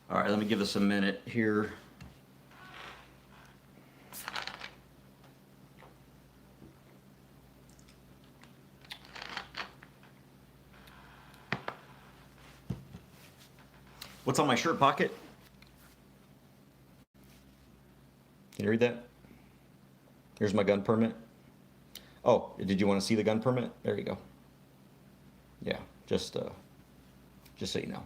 All right, let me give this a minute here. What's on my shirt pocket? Can you read that? Here's my gun permit. Oh, did you want to see the gun permit? There you go. Yeah, just so you know.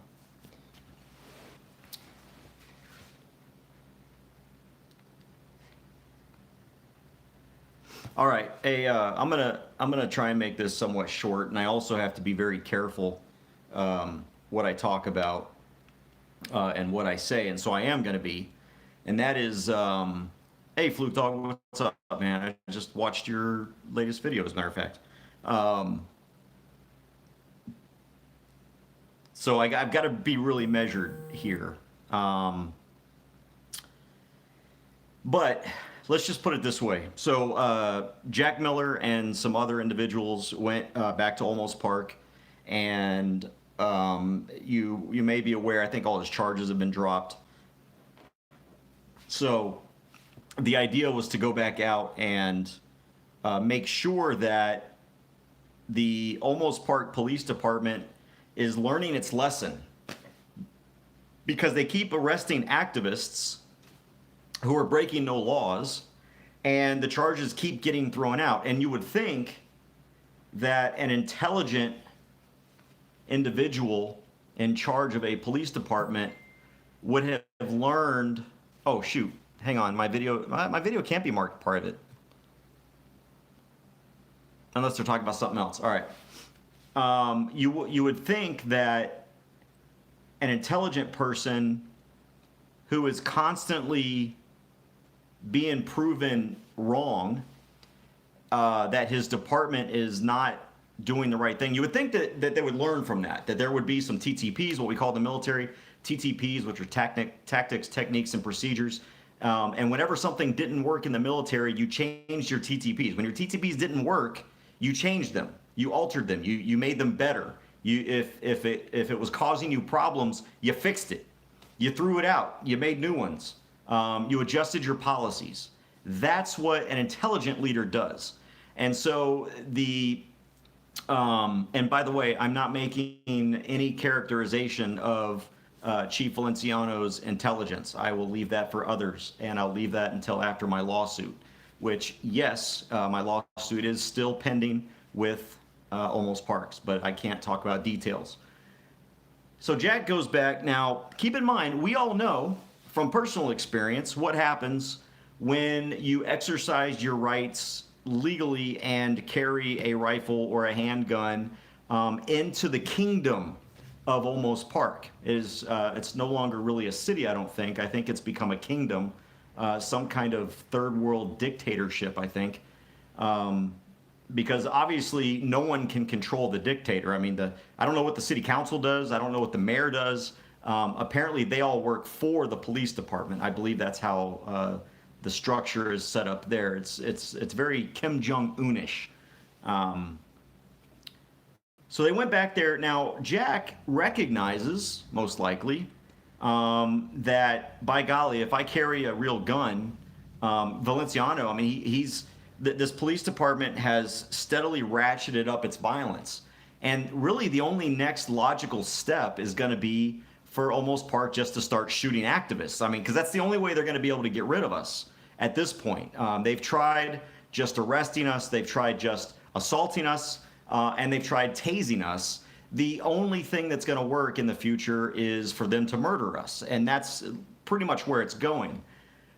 All right, I'm gonna try and make this somewhat short, and I also have to be very careful what I talk about and what I say, and so I am gonna be, and that is, hey, Fluke Dog, what's up, man? I just watched your latest video, as a matter of fact. Um, so I've got to be really measured here. Um, But let's just put it this way. So Jack Miller and some other individuals went back to Olmos Park, and you may be aware. I think all his charges have been dropped. So the idea was to go back out and make sure that the Olmos Park Police Department is learning its lesson, because they keep arresting activists who are breaking no laws, and the charges keep getting thrown out. And you would think that an intelligent individual in charge of a police department would have learned. Oh shoot, hang on, my video can't be marked part of it unless they're talking about something else. All right. You would think that an intelligent person who is constantly being proven wrong, that his department is not doing the right thing. You would think that they would learn from that there would be some TTPs, what we call the military TTPs, which are tactics, techniques, and procedures. And whenever something didn't work in the military, you changed your TTPs. When your TTPs didn't work, you changed them, you altered them, you made them better. If it was causing you problems, you fixed it. You threw it out. You made new ones. You adjusted your policies. That's what an intelligent leader does. And so and by the way, I'm not making any characterization of Chief Valenciano's intelligence. I will leave that for others, and I'll leave that until after my lawsuit, which, yes, my lawsuit is still pending with Olmos Parks, but I can't talk about details. So Jack goes back. Now, keep in mind, we all know from personal experience what happens when you exercise your rights legally and carry a rifle or a handgun into the kingdom of Olmos Park. It's no longer really a city, I don't think. I think it's become a kingdom, some kind of third world dictatorship, I think. Because obviously no one can control the dictator. I mean, I don't know what the city council does. I don't know what the mayor does. Apparently, they all work for the police department. I believe that's how the structure is set up there. It's very Kim Jong-unish. So they went back there. Now Jack recognizes, most likely, that by golly, if I carry a real gun, Valenciano, I mean, this police department has steadily ratcheted up its violence. And really, the only next logical step is going to be for Olmos Park just to start shooting activists. I mean, because that's the only way they're going to be able to get rid of us at this point. They've tried just arresting us, they've tried just assaulting us, and they've tried tasing us. The only thing that's going to work in the future is for them to murder us. And that's pretty much where it's going.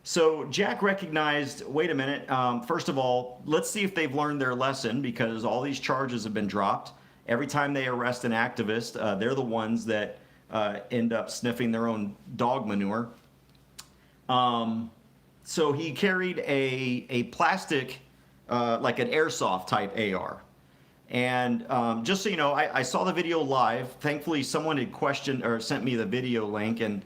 So Jack recognized, wait a minute, first of all, let's see if they've learned their lesson, because all these charges have been dropped. Every time they arrest an activist, they're the ones that end up sniffing their own dog manure. So he carried a plastic, like an airsoft type AR. And just so you know, I saw the video live. Thankfully, someone had questioned or sent me the video link, and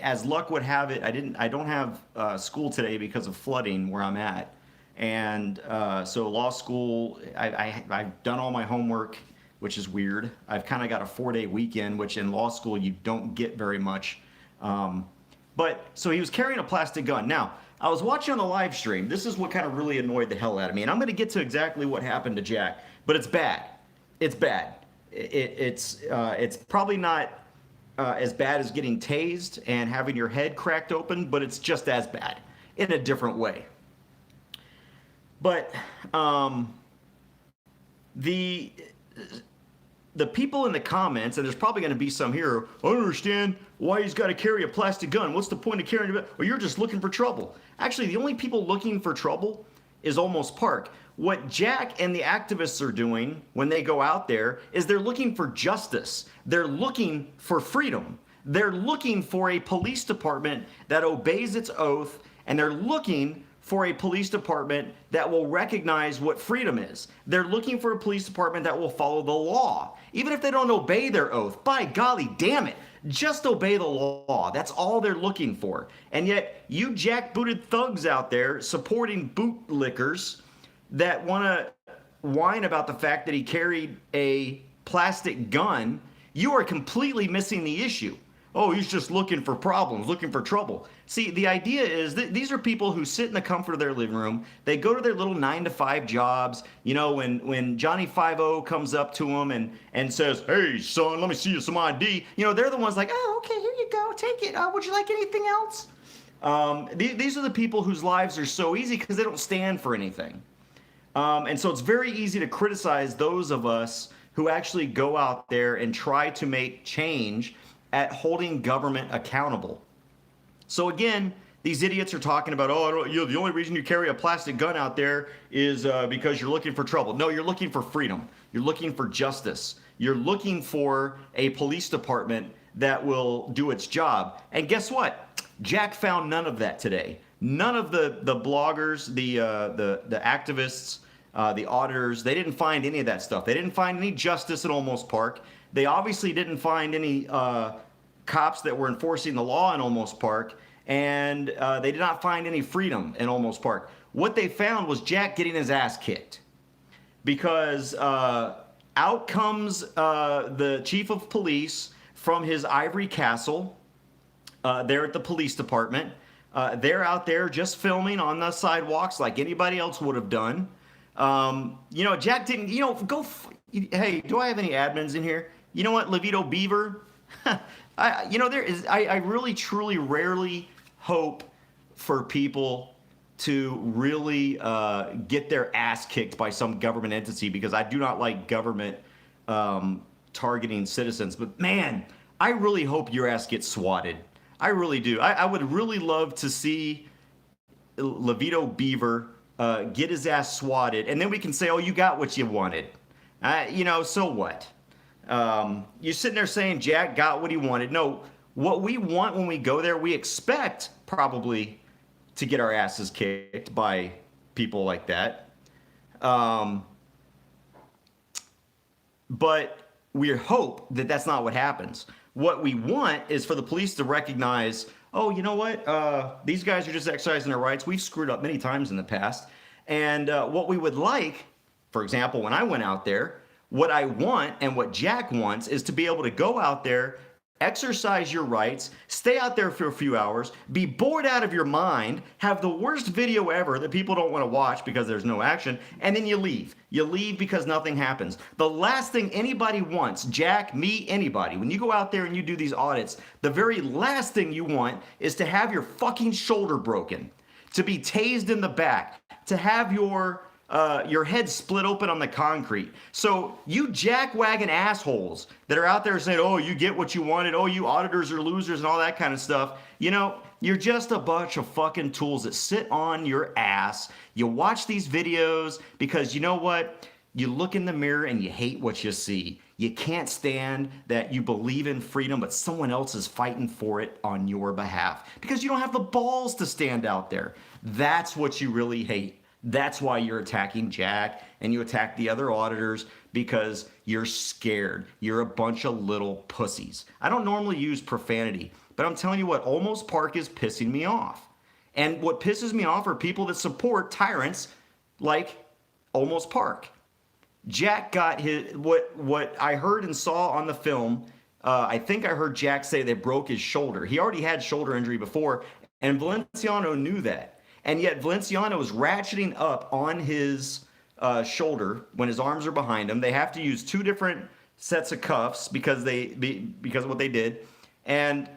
as luck would have it, I don't have school today because of flooding where I'm at, and so law school, I've done all my homework, which is weird. I've kind of got a 4-day weekend, which in law school you don't get very much But so he was carrying a plastic gun. Now, I was watching on the live stream. This is what kind of really annoyed the hell out of me. And I'm going to get to exactly what happened to Jack, but it's bad. It's bad. It's probably not as bad as getting tased and having your head cracked open, but it's just as bad in a different way. But the people in the comments, and there's probably going to be some here, I don't understand why he's got to carry a plastic gun. What's the point of carrying it? Well, you're just looking for trouble. Actually, the only people looking for trouble is Olmos Park. What Jack and the activists are doing when they go out there is they're looking for justice. They're looking for freedom. They're looking for a police department that obeys its oath, and they're looking for a police department that will recognize what freedom is. They're looking for a police department that will follow the law. Even if they don't obey their oath, by golly damn it, just obey the law. That's all they're looking for. And yet, you jackbooted thugs out there supporting bootlickers that want to whine about the fact that he carried a plastic gun, you are completely missing the issue. Oh, he's just looking for problems, looking for trouble. See, the idea is that these are people who sit in the comfort of their living room. They go to their little 9-to-5 jobs. You know, when Johnny 5-0 comes up to them and says, hey, son, let me see you some ID. You know, they're the ones like, oh, okay, here you go, take it. Would you like anything else? These are the people whose lives are so easy because they don't stand for anything. And so it's very easy to criticize those of us who actually go out there and try to make change at holding government accountable. So again, these idiots are talking about, the only reason you carry a plastic gun out there is because you're looking for trouble. No, you're looking for freedom. You're looking for justice. You're looking for a police department that will do its job. And guess what? Jack found none of that today. None of the bloggers, the activists, the auditors, they didn't find any of that stuff. They didn't find any justice in Olmos Park. They obviously didn't find any cops that were enforcing the law in Olmos Park, and they did not find any freedom in Olmos Park. What they found was Jack getting his ass kicked, because out comes the chief of police from his ivory castle there at the police department. They're out there just filming on the sidewalks like anybody else would have done. Jack didn't, hey, do I have any admins in here? You know what, Levito Beaver? I really, truly, rarely hope for people to really get their ass kicked by some government entity, because I do not like government targeting citizens. But man, I really hope your ass gets swatted. I really do. I would really love to see Levito Beaver get his ass swatted, and then we can say, oh, you got what you wanted. So what? You're sitting there saying Jack got what he wanted. No, what we want when we go there, we expect probably to get our asses kicked by people like that. But we hope that that's not what happens. What we want is for the police to recognize, oh, you know what? These guys are just exercising their rights. We've screwed up many times in the past. And what we would like, for example, when I went out there, what I want and what Jack wants is to be able to go out there, exercise your rights, stay out there for a few hours, be bored out of your mind, have the worst video ever that people don't want to watch because there's no action, and then you leave. You leave because nothing happens. The last thing anybody wants, Jack, me, anybody, when you go out there and you do these audits, the very last thing you want is to have your fucking shoulder broken, to be tased in the back, to have your head split open on the concrete. So you jackwagon assholes that are out there saying, oh, you get what you wanted, oh, you auditors are losers and all that kind of stuff, you're just a bunch of fucking tools that sit on your ass. You watch these videos because you know what? You look in the mirror and you hate what you see. You can't stand that you believe in freedom, but someone else is fighting for it on your behalf because you don't have the balls to stand out there. That's what you really hate. That's why you're attacking Jack and you attack the other auditors, because you're scared. You're a bunch of little pussies. I don't normally use profanity, but I'm telling you what, Olmos Park is pissing me off. And what pisses me off are people that support tyrants like Olmos Park. Jack got what I heard and saw on the film I think I heard Jack say they broke his shoulder. He already had shoulder injury before, and Valenciano knew that. And yet Valenciano is ratcheting up on his shoulder when his arms are behind him. They have to use two different sets of cuffs because of what they did. And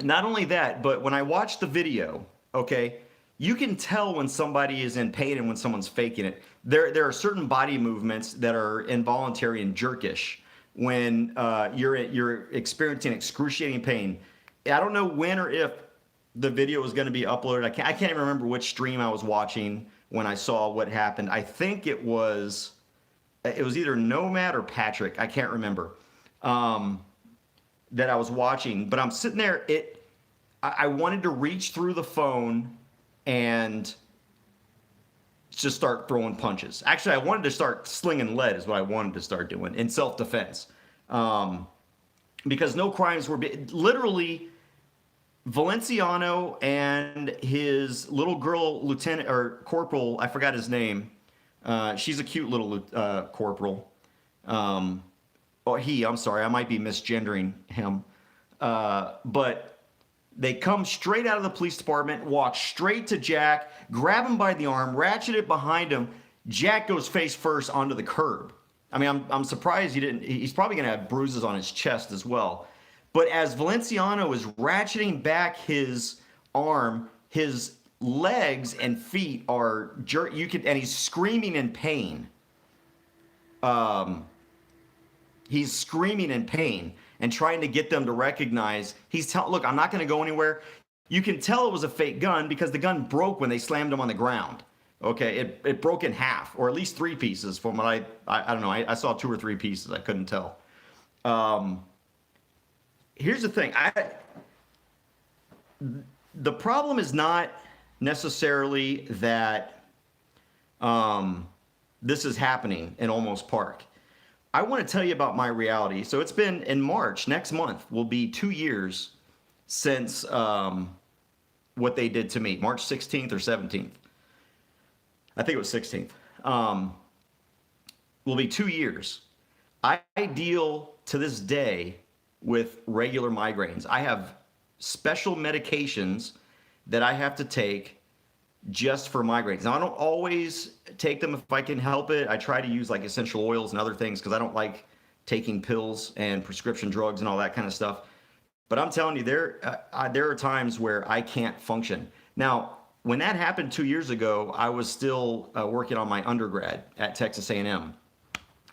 not only that, but when I watch the video, okay, you can tell when somebody is in pain and when someone's faking it. There are certain body movements that are involuntary and jerkish when you're experiencing excruciating pain. I don't know when or if the video was going to be uploaded. I can't even remember which stream I was watching when I saw what happened. I think it was either Nomad or Patrick. I can't remember that I was watching. But I'm sitting there. I wanted to reach through the phone and just start throwing punches. Actually, I wanted to start slinging lead is what I wanted to start doing in self-defense. Because no crimes were literally Valenciano and his little girl lieutenant or corporal, I forgot his name. She's a cute little corporal. I'm sorry, I might be misgendering him. But they come straight out of the police department, walk straight to Jack, grab him by the arm, ratchet it behind him. Jack goes face first onto the curb. I mean, I'm surprised he didn't. He's probably going to have bruises on his chest as well. But as Valenciano is ratcheting back his arm, his legs and feet are and he's screaming in pain. He's screaming in pain and trying to get them to recognize. Look, I'm not going to go anywhere. You can tell it was a fake gun because the gun broke when they slammed him on the ground. Okay, it broke in half, or at least three pieces from what I don't know. I saw two or three pieces. I couldn't tell. Here's the thing. The problem is not necessarily that this is happening in Olmos Park. I want to tell you about my reality. So it's been in March, next month will be 2 years since what they did to me, March 16th or 17th. I think it was 16th. Will be 2 years. I deal to this day with regular migraines. I have special medications that I have to take just for migraines. Now, I don't always take them if I can help it. I try to use like essential oils and other things because I don't like taking pills and prescription drugs and all that kind of stuff. But I'm telling you, there are times where I can't function. Now, when that happened 2 years ago, I was still working on my undergrad at Texas A&M.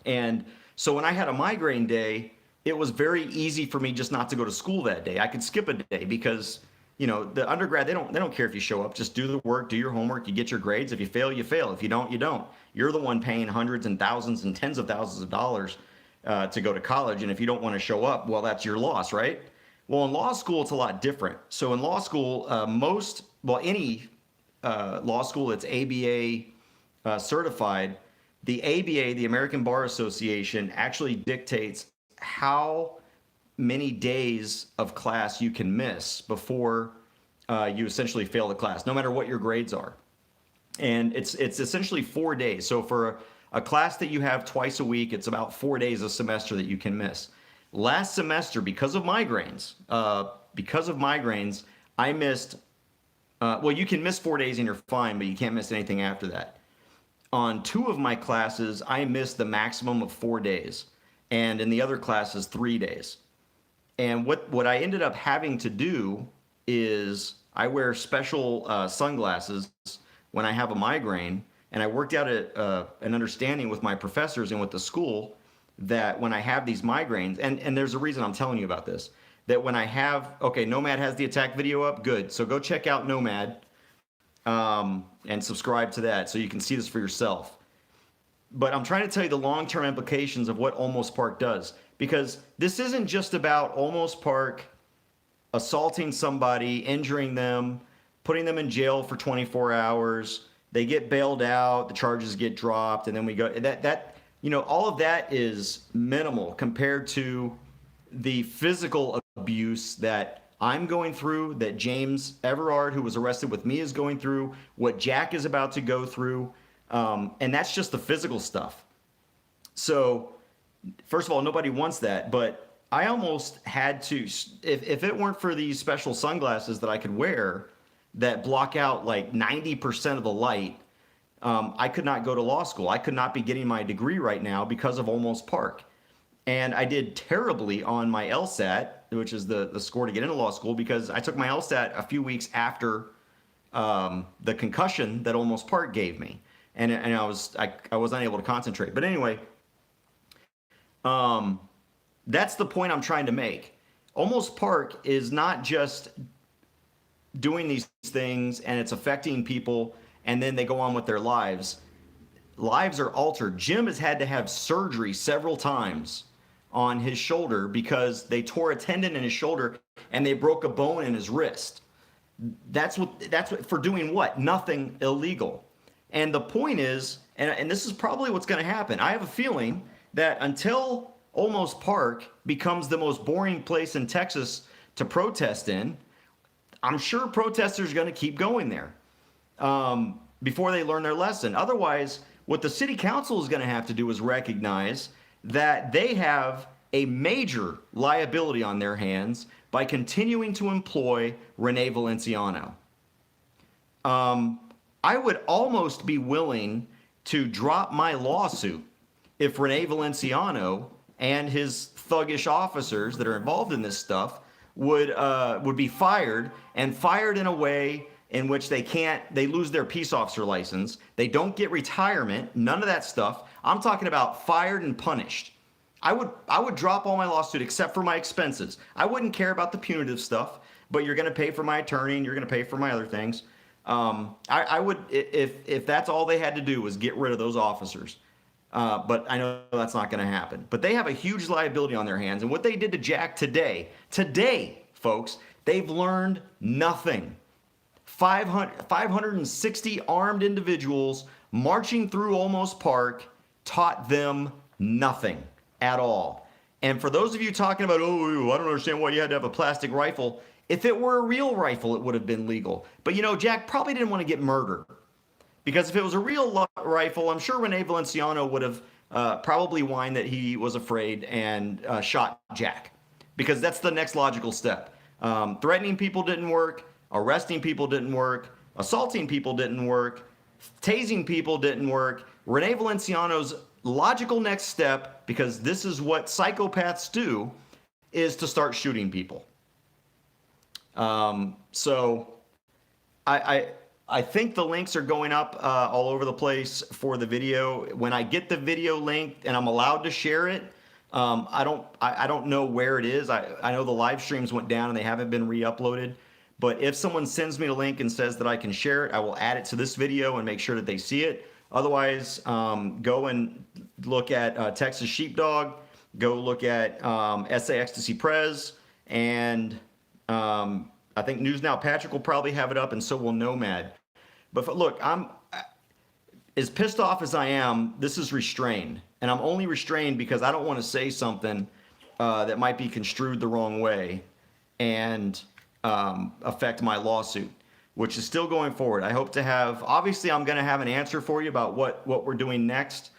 And so when I had a migraine day, it was very easy for me just not to go to school that day. I could skip a day because, you know, the undergrad, they don't care if you show up. Just do the work, do your homework, you get your grades. If you fail, you fail. If you don't, you don't. You're the one paying hundreds and thousands and tens of thousands of dollars to go to college. And if you don't want to show up, well, that's your loss, right? Well, in law school, it's a lot different. So in law school, any law school that's ABA certified, the ABA, the American Bar Association, actually dictates how many days of class you can miss before you essentially fail the class, no matter what your grades are. And it's essentially 4 days. So for a class that you have twice a week, it's about 4 days a semester that you can miss. Last semester, because of migraines, I missed, you can miss 4 days and you're fine, but you can't miss anything after that. On two of my classes, I missed the maximum of 4 days. And in the other classes, 3 days. And what I ended up having to do is I wear special sunglasses when I have a migraine. And I worked out an understanding with my professors and with the school that when I have these migraines, and there's a reason I'm telling you about this, that when I have, okay, Nomad has the attack video up, good. So go check out Nomad and subscribe to that so you can see this for yourself. But I'm trying to tell you the long-term implications of what Olmos Park does. Because this isn't just about Olmos Park assaulting somebody, injuring them, putting them in jail for 24 hours. They get bailed out, the charges get dropped, and then we go. All of that is minimal compared to the physical abuse that I'm going through, that James Everard, who was arrested with me, is going through, what Jack is about to go through. And that's just the physical stuff. So, first of all, nobody wants that. But I almost had to, if it weren't for these special sunglasses that I could wear that block out like 90% of the light, I could not go to law school. I could not be getting my degree right now because of Olmos Park. And I did terribly on my LSAT, which is the score to get into law school, because I took my LSAT a few weeks after the concussion that Olmos Park gave me. And I was unable to concentrate. But anyway, that's the point I'm trying to make. Olmos Park is not just doing these things and it's affecting people and then they go on with their lives. Lives are altered. Jim has had to have surgery several times on his shoulder because they tore a tendon in his shoulder and they broke a bone in his wrist. That's what for doing what? Nothing illegal. And the point is, and this is probably what's going to happen. I have a feeling that until Olmos Park becomes the most boring place in Texas to protest in, I'm sure protesters are going to keep going there before they learn their lesson. Otherwise, what the city council is going to have to do is recognize that they have a major liability on their hands by continuing to employ Rene Valenciano. I would almost be willing to drop my lawsuit if Rene Valenciano and his thuggish officers that are involved in this stuff would be fired, and fired in a way in which they lose their peace officer license, they don't get retirement, none of that stuff. I'm talking about fired and punished. I would drop all my lawsuit except for my expenses. I wouldn't care about the punitive stuff, but you're going to pay for my attorney and you're going to pay for my other things. I would, if that's all they had to do was get rid of those officers. But I know that's not going to happen. But they have a huge liability on their hands. And what they did to Jack today, folks, they've learned nothing. 560 armed individuals marching through Olmos Park taught them nothing at all. And for those of you talking about, oh, I don't understand why you had to have a plastic rifle. If it were a real rifle, it would have been legal. But Jack probably didn't want to get murdered. Because if it was a real rifle, I'm sure Rene Valenciano would have probably whined that he was afraid and shot Jack. Because that's the next logical step. Threatening people didn't work. Arresting people didn't work. Assaulting people didn't work. Tasing people didn't work. Rene Valenciano's logical next step, because this is what psychopaths do, is to start shooting people. So I think the links are going up all over the place for the video. When I get the video link and I'm allowed to share it, I don't know where it is. I know the live streams went down and they haven't been re-uploaded. But if someone sends me a link and says that I can share it, I will add it to this video and make sure that they see it. Otherwise, go and look at Texas Sheepdog. Go look at SA Ecstasy Prez. And I think News Now Patrick will probably have it up, and so will Nomad. But look, I'm as pissed off as I am. This is restrained, and I'm only restrained because I don't want to say something that might be construed the wrong way and affect my lawsuit, which is still going forward. I hope to have, obviously I'm going to have an answer for you about what we're doing next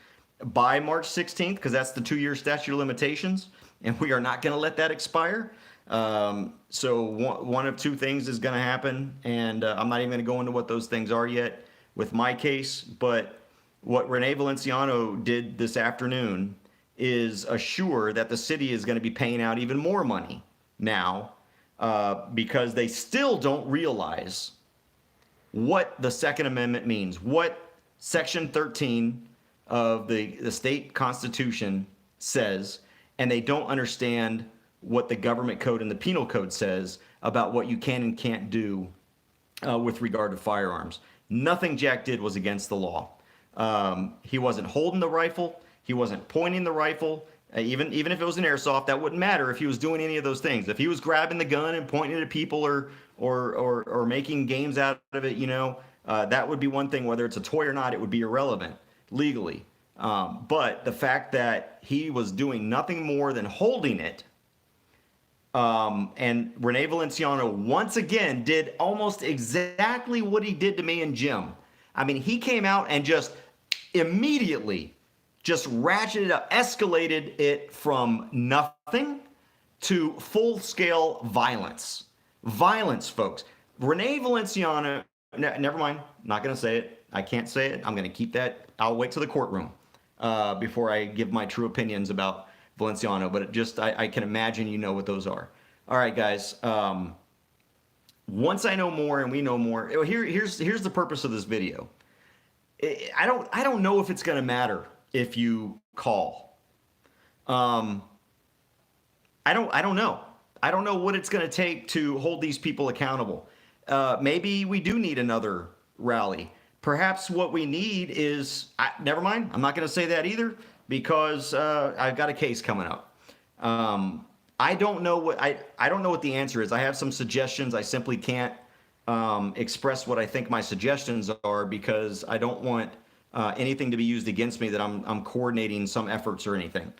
by March 16th, because that's the 2-year statute of limitations, and we are not going to let that expire. So one of two things is going to happen, and I'm not even going to go into what those things are yet with my case. But what Rene Valenciano did this afternoon is assure that the city is going to be paying out even more money now, because they still don't realize what the Second Amendment means, what Section 13 of the state constitution says, and they don't understand what the government code and the penal code says about what you can and can't do with regard to firearms. Nothing Jack did was against the law. He wasn't holding the rifle. He wasn't pointing the rifle. Even if it was an airsoft, that wouldn't matter if he was doing any of those things. If he was grabbing the gun and pointing it at people or making games out of it, that would be one thing. Whether it's a toy or not, it would be irrelevant legally. But the fact that he was doing nothing more than holding it, and Rene Valenciano once again did almost exactly what he did to me and Jim. I mean, he came out and just immediately just ratcheted up, escalated it from nothing to full-scale violence. Violence, folks. Rene Valenciano, never mind, not going to say it. I can't say it. I'm going to keep that. I'll wait to the courtroom before I give my true opinions about Valenciano, but I can imagine you know what those are. All right, guys. Once I know more and we know more, here's the purpose of this video. I don't know if it's going to matter if you call. I don't know. I don't know what it's going to take to hold these people accountable. Maybe we do need another rally. Perhaps what we need is, never mind. I'm not going to say that either because I've got a case coming up. I don't know what I don't know what the answer is. I have some suggestions. I simply can't express what I think my suggestions are because I don't want anything to be used against me that I'm coordinating some efforts or anything.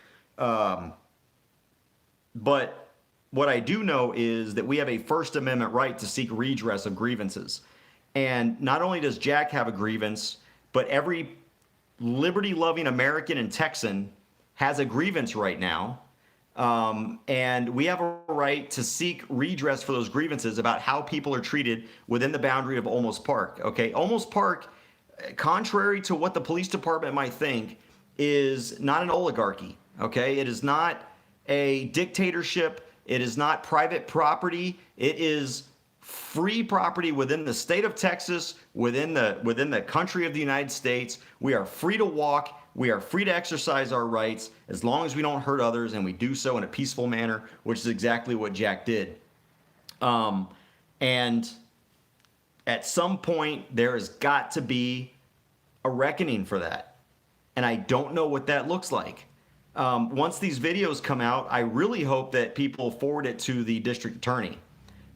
But what I do know is that we have a First Amendment right to seek redress of grievances. And not only does Jack have a grievance, but every liberty-loving American and Texan has a grievance right now. And we have a right to seek redress for those grievances about how people are treated within the boundary of Olmos Park. Okay, Olmos Park, contrary to what the police department might think, is not an oligarchy. Okay, it is not a dictatorship. It is not private property. It is free property within the state of Texas, within the country of the United States. We are free to walk. We are free to exercise our rights as long as we don't hurt others and we do so in a peaceful manner, which is exactly what Jack did. And at some point, there has got to be a reckoning for that. And I don't know what that looks like. Once these videos come out, I really hope that people forward it to the district attorney.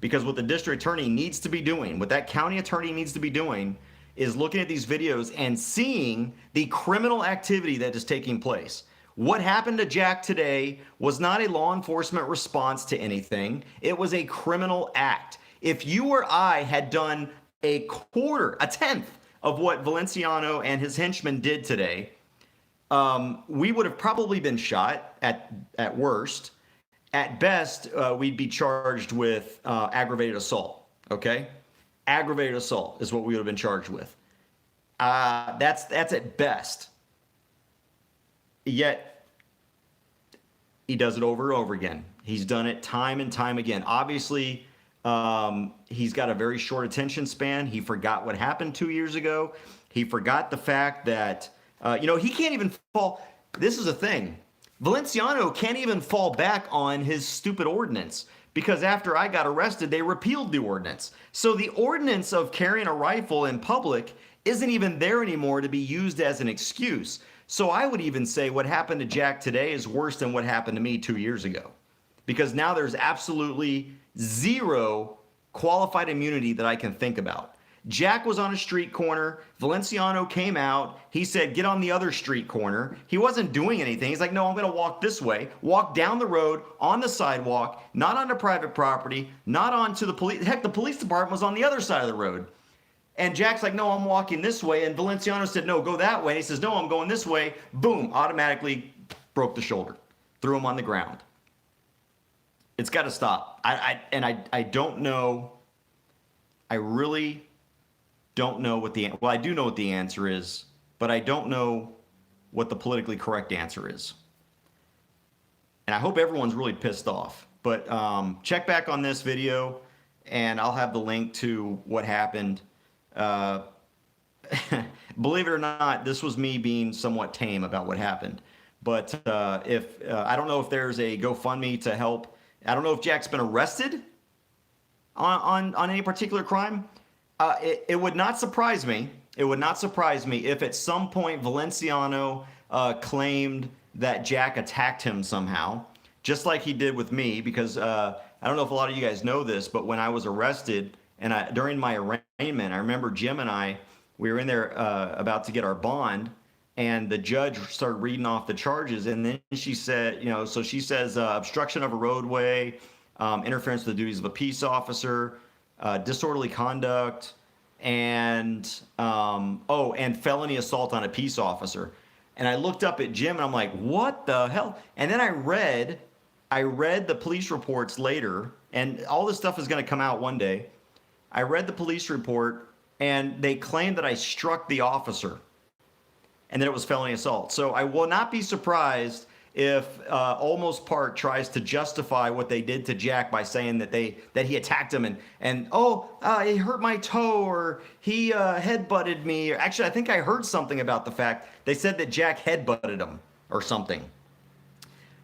Because what the district attorney needs to be doing, what that county attorney needs to be doing, is looking at these videos and seeing the criminal activity that is taking place. What happened to Jack today was not a law enforcement response to anything. It was a criminal act. If you or I had done a tenth of what Valenciano and his henchmen did today, we would have probably been shot at worst. At best, we'd be charged with aggravated assault, okay? Aggravated assault is what we would have been charged with. That's at best. Yet, he does it over and over again. He's done it time and time again. Obviously, he's got a very short attention span. He forgot what happened 2 years ago. He forgot the fact that, he can't even fall. This is a thing. Valenciano can't even fall back on his stupid ordinance because after I got arrested, they repealed the ordinance. So the ordinance of carrying a rifle in public isn't even there anymore to be used as an excuse. So I would even say what happened to Jack today is worse than what happened to me 2 years ago because now there's absolutely zero qualified immunity that I can think about. Jack was on a street corner. Valenciano came out. He said, get on the other street corner. He wasn't doing anything. He's like, no, I'm going to walk this way, walk down the road, on the sidewalk, not onto private property, not onto the police. Heck, the police department was on the other side of the road. And Jack's like, no, I'm walking this way. And Valenciano said, no, go that way. And he says, no, I'm going this way. Boom, automatically broke the shoulder, threw him on the ground. It's got to stop. I don't know. I really don't know what I do know what the answer is, but I don't know what the politically correct answer is. And I hope everyone's really pissed off. But check back on this video, and I'll have the link to what happened. Believe it or not, this was me being somewhat tame about what happened. But if I don't know if there's a GoFundMe to help. I don't know if Jack's been arrested on any particular crime. It would not surprise me. It would not surprise me if at some point Valenciano claimed that Jack attacked him somehow, just like he did with me. Because I don't know if a lot of you guys know this, but when I was arrested and during my arraignment, I remember Jim and we were in there about to get our bond, and the judge started reading off the charges, and then she said, so she says obstruction of a roadway, interference with the duties of a peace officer. Disorderly conduct, and felony assault on a peace officer. And I looked up at Jim and I'm like, what the hell? And then I read I read the police reports later, and all this stuff is going to come out one day. I read the police report, and they claimed that I struck the officer, and that it was felony assault. So I will not be surprised if Olmos Park tries to justify what they did to Jack by saying that he attacked him and he hurt my toe, or he headbutted me. Actually, I think I heard something about the fact they said that Jack headbutted him or something.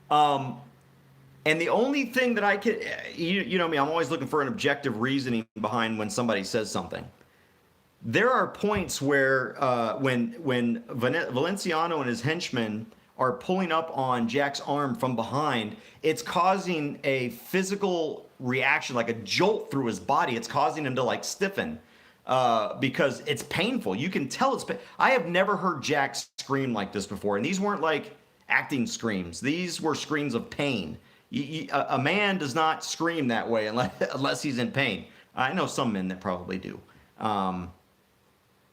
And the only thing that I could, you know me, I'm always looking for an objective reasoning behind when somebody says something. There are points where when Valenciano and his henchmen are pulling up on Jack's arm from behind, it's causing a physical reaction, like a jolt through his body. It's causing him to like stiffen because it's painful. You can tell it's. I have never heard Jack scream like this before, and these weren't like acting screams. These were screams of pain. A man does not scream that way unless he's in pain. I know some men that probably do.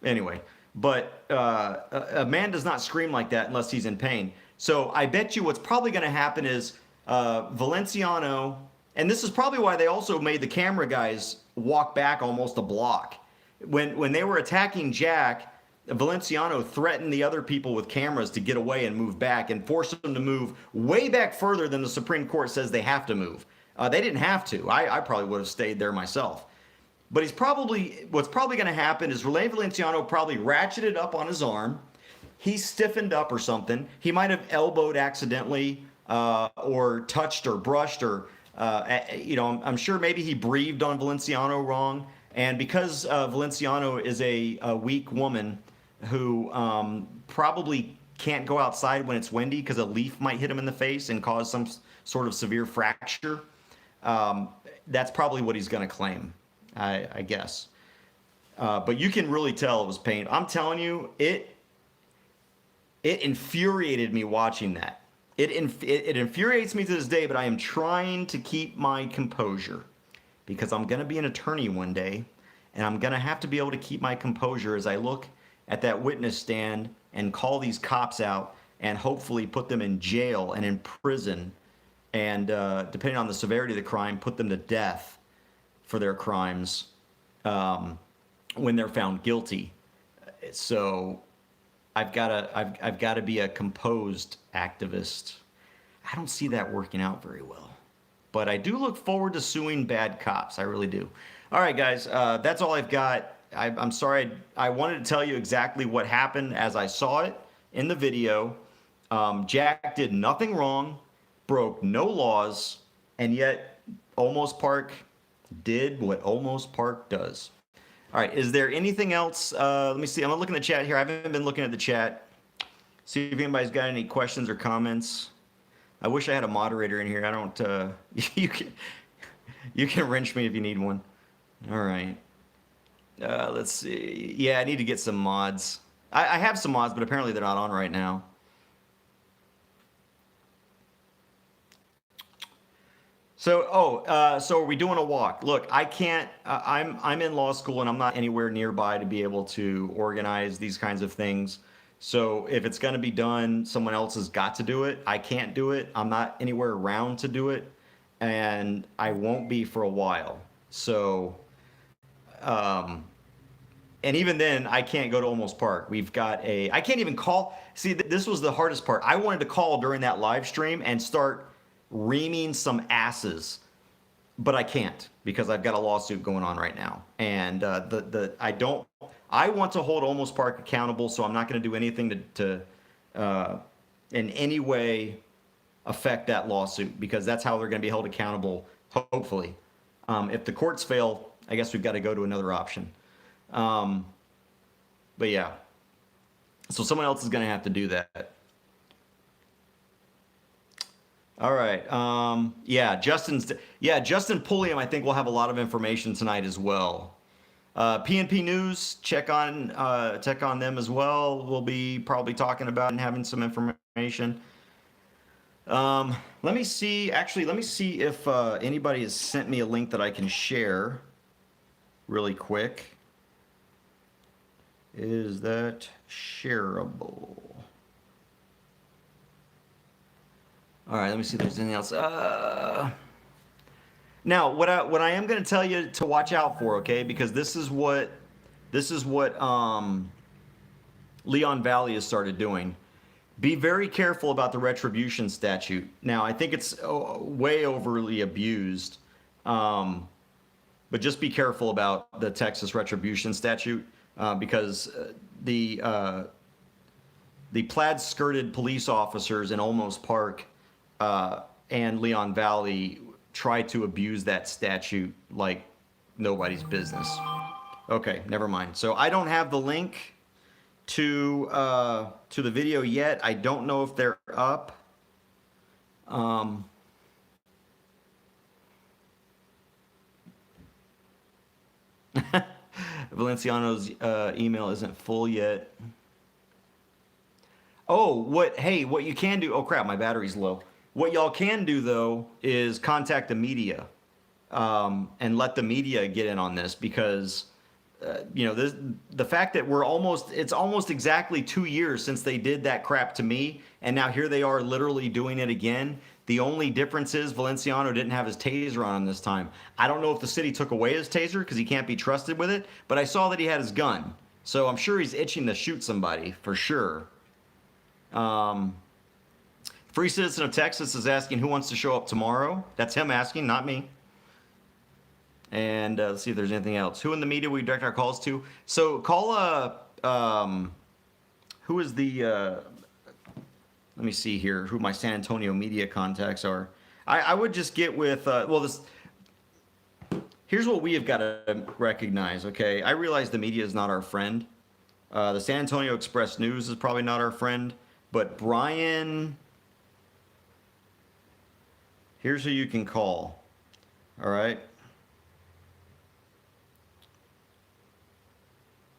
Anyway, but a man does not scream like that unless he's in pain. So I bet you what's probably going to happen is Valenciano, and this is probably why they also made the camera guys walk back almost a block. When they were attacking Jack, Valenciano threatened the other people with cameras to get away and move back and force them to move way back further than the Supreme Court says they have to move. They didn't have to. I probably would have stayed there myself. But what's probably going to happen is Rene Valenciano probably ratcheted up on his arm. He stiffened up or something. He might have elbowed accidentally or touched or brushed or, I'm sure maybe he breathed on Valenciano wrong. And because Valenciano is a weak woman who probably can't go outside when it's windy because a leaf might hit him in the face and cause some sort of severe fracture, that's probably what he's going to claim. I guess. But you can really tell it was pain. I'm telling you, it infuriated me watching that. It infuriates me to this day, but I am trying to keep my composure because I'm going to be an attorney one day, and I'm going to have to be able to keep my composure as I look at that witness stand and call these cops out and hopefully put them in jail and in prison and, depending on the severity of the crime, put them to death for their crimes when they're found guilty. So I've got to be a composed activist. I don't see that working out very well, but I do look forward to suing bad cops. I really do. All right, guys, that's all I've got. I'm sorry. I wanted to tell you exactly what happened as I saw it in the video. Jack did nothing wrong, broke no laws, and yet Olmos Park did what Olmos Park does. All right, is there anything else? Let me see. I'm gonna look in the chat here. I haven't been looking at the chat. See if anybody's got any questions or comments. I wish I had a moderator in here. I don't. You can wrench me if you need one. All right. Let's see. Yeah, I need to get some mods. I have some mods, but apparently they're not on right now. So, so are we doing a walk? Look, I can't. I'm in law school and I'm not anywhere nearby to be able to organize these kinds of things. So if it's going to be done, someone else has got to do it. I can't do it. I'm not anywhere around to do it, and I won't be for a while. So, and even then, I can't go to Olmos Park. We've got I can't even call. See, this was the hardest part. I wanted to call during that live stream and start reaming some asses, but I can't because I've got a lawsuit going on right now, and I want to hold Olmos Park accountable, so I'm not going to do anything to in any way affect that lawsuit because that's how they're going to be held accountable. Hopefully, if the courts fail, I guess we've got to go to another option. But yeah, so someone else is going to have to do that. All right. Justin Pulliam, I think, will have a lot of information tonight as well. PNP News, check on them as well. We'll be probably talking about and having some information. Let me see if anybody has sent me a link that I can share really quick. Is that shareable? All right, let me see if there's anything else. Now, what I am going to tell you to watch out for, okay? Because this is what Leon Valley has started doing. Be very careful about the retribution statute. Now, I think it's way overly abused, but just be careful about the Texas retribution statute because the plaid-skirted police officers in Olmos Park and Leon Valley try to abuse that statute like nobody's business. Okay, never mind. So I don't have the link to the video yet. I don't know if they're up. Valenciano's email isn't full yet. Oh, what you can do, oh crap, my battery's low. What y'all can do though is contact the media and let the media get in on this because the fact that it's almost exactly 2 years since they did that crap to me, and now here they are literally doing it again. The only difference is Valenciano didn't have his taser on him this time. I don't know if the city took away his taser because he can't be trusted with it, but I saw that he had his gun. So I'm sure he's itching to shoot somebody for sure. Free Citizen of Texas is asking who wants to show up tomorrow. That's him asking, not me. And let's see if there's anything else. Who in the media we direct our calls to? So call who is the let me see here who my San Antonio media contacts are. I would just get with here's what we have got to recognize, okay? I realize the media is not our friend. The San Antonio Express News is probably not our friend, but Brian, here's who you can call. All right?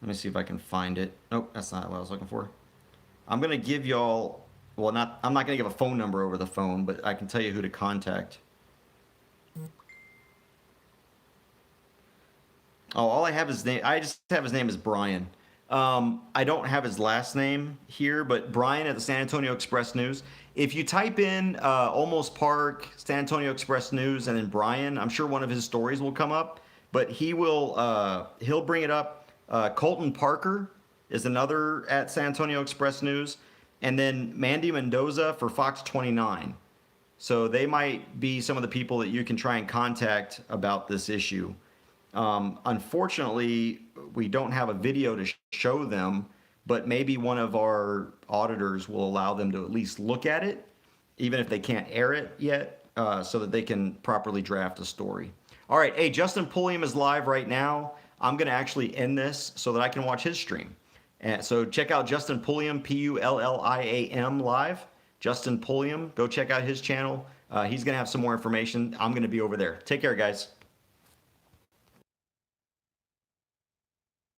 Let me see if I can find it. Nope, that's not what I was looking for. I'm going to give y'all, I'm not going to give a phone number over the phone, but I can tell you who to contact. Oh, all I have his name. I just have his name as Brian. I don't have his last name here, but Brian at the San Antonio Express News. If you type in Olmos Park, San Antonio Express News, and then Brian, I'm sure one of his stories will come up. But he'll bring it up. Colton Parker is another at San Antonio Express News, and then Mandy Mendoza for Fox 29. So they might be some of the people that you can try and contact about this issue. Unfortunately, we don't have a video to show them, but maybe one of our auditors will allow them to at least look at it, even if they can't air it yet, so that they can properly draft a story. All right, hey, Justin Pulliam is live right now. I'm going to actually end this so that I can watch his stream. And so check out Justin Pulliam, Pulliam live. Justin Pulliam, go check out his channel. He's going to have some more information. I'm going to be over there. Take care, guys.